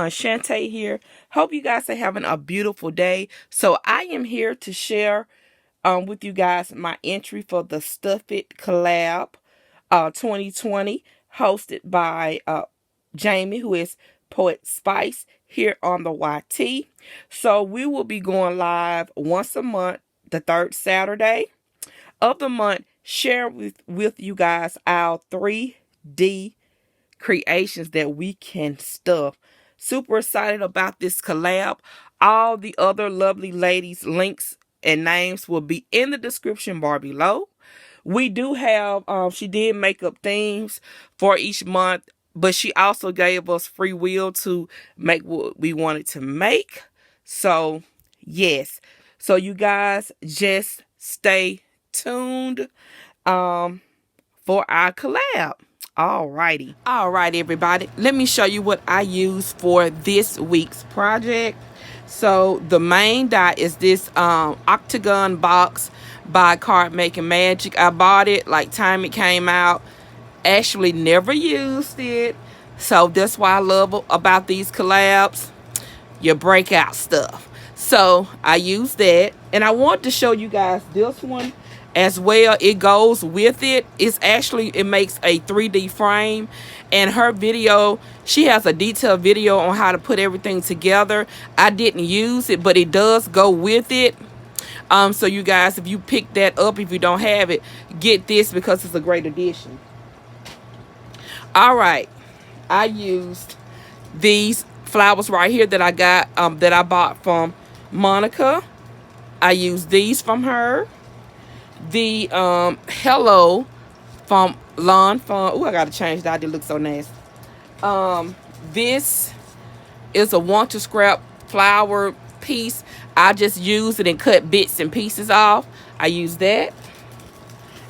Shanta here. Hope you guys are having a beautiful day. So I am here to share with you guys my entry for the Stuff It Collab 2020, hosted by Jamie, who is Poetspice here on the YT. So we will be going live once a month, the third Saturday of the month, share with you guys our 3D creations that we can stuff. Super excited about this collab. All the other lovely ladies' links and names will be in the description bar below. We do have, she did make up themes for each month, but she also gave us free will to make what we wanted to make. So, yes. So, you guys just stay tuned for our collab. Alrighty, everybody, let me show you what I use for this week's project. So the main die is this Octagon box by Card Making Magic. I bought it like time it came out, actually never used it, so that's why I love about these collabs, your breakout stuff. So I use that, and I want to show you guys this one as well. It goes with it. It makes a 3D frame, and her video, she has a detailed video on how to put everything together. I didn't use it, but it does go with it. So you guys, if you pick that up, if you don't have it, get this because it's a great addition. All right, I used these flowers right here that I got, that I bought from Monica. I used these from her. The Hello from Lawn Fun. Oh, I gotta change that. It looks so nasty. This is a want to scrap flower piece. I just used it and cut bits and pieces off. I use that,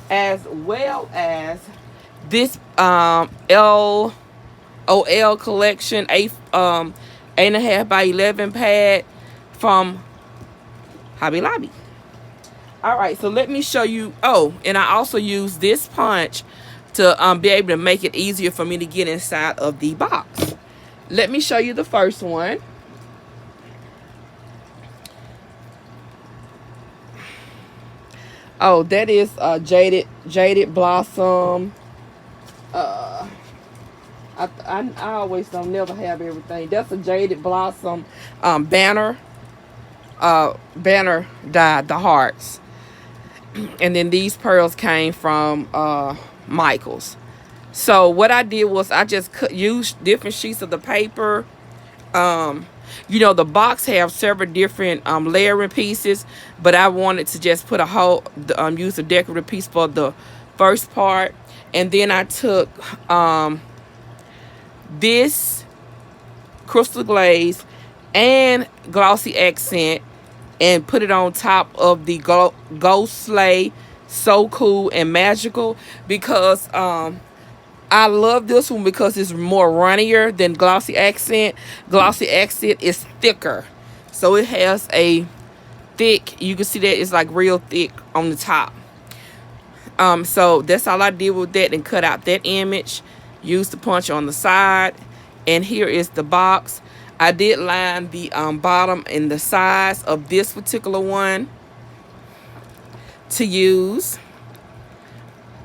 as well as this LOL collection 8.5 by 11 pad from Hobby Lobby. Alright, so let me show you. Oh, and I also use this punch to be able to make it easier for me to get inside of the box. Let me show you the first one. Oh, that is Jaded Blossom. I always don't never have everything. That's a Jaded Blossom banner die, the hearts. And then these pearls came from Michael's. So what I did was I just used different sheets of the paper. You know, the box have several different layering pieces, but I wanted to just put a whole use a decorative piece for the first part. And then I took this crystal glaze and glossy accent and put it on top of the Ghost Slay So Cool and Magical, because I love this one because it's more runnier than Glossy Accent. Glossy Accent is thicker, so it has a thick, you can see that it's like real thick on the top. So that's all I did with that, and cut out that image, used the punch on the side, and here is the box. I did line the bottom and the sides of this particular one to use.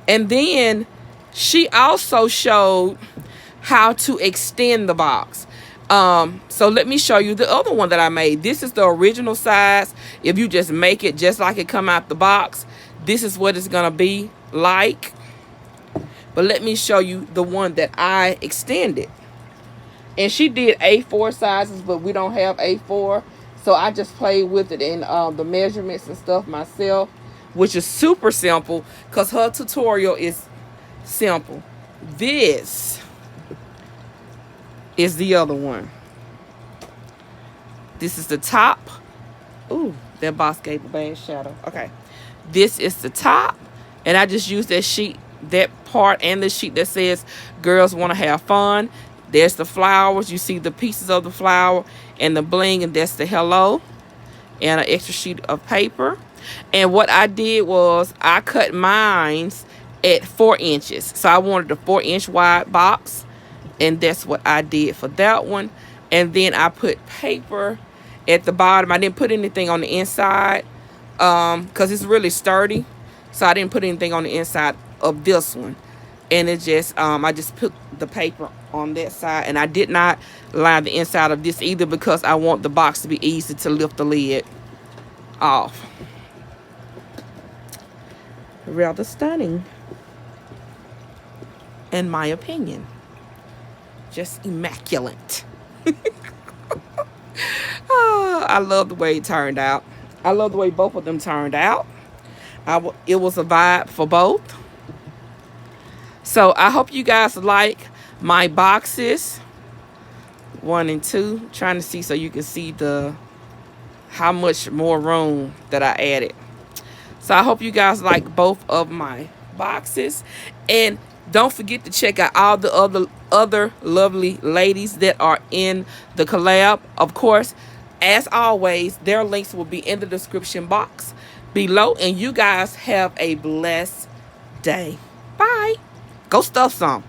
And then she also showed how to extend the box. So let me show you the other one that I made. This is the original size. If you just make it just like it come out the box, this is what it's gonna be like. But let me show you the one that I extended. And she did A4 sizes, but we don't have A4. So I just played with it in the measurements and stuff myself, which is super simple because her tutorial is simple. This is the other one. This is the top. Ooh, that box gave a bad shadow. Okay. This is the top. And I just used that sheet, that part, and the sheet that says girls want to have fun. There's the flowers. You see the pieces of the flower and the bling, and that's the hello. And an extra sheet of paper. And what I did was I cut mines at 4 inches. So I wanted a 4-inch wide box. And that's what I did for that one. And then I put paper at the bottom. I didn't put anything on the inside because it's really sturdy. So I didn't put anything on the inside of this one. And it just, I just put the paper on that side. And I did not line the inside of this either because I want the box to be easy to lift the lid off. Rather stunning, in my opinion. Just immaculate. Oh, I love the way it turned out. I love the way both of them turned out. It was a vibe for both. So I hope you guys like my boxes 1 and 2. Trying to see so you can see how much more room that I added. So I hope you guys like both of my boxes. And don't forget to check out all the other lovely ladies that are in the collab. Of course, as always, their links will be in the description box below. And you guys have a blessed day. Bye. Go stuff some.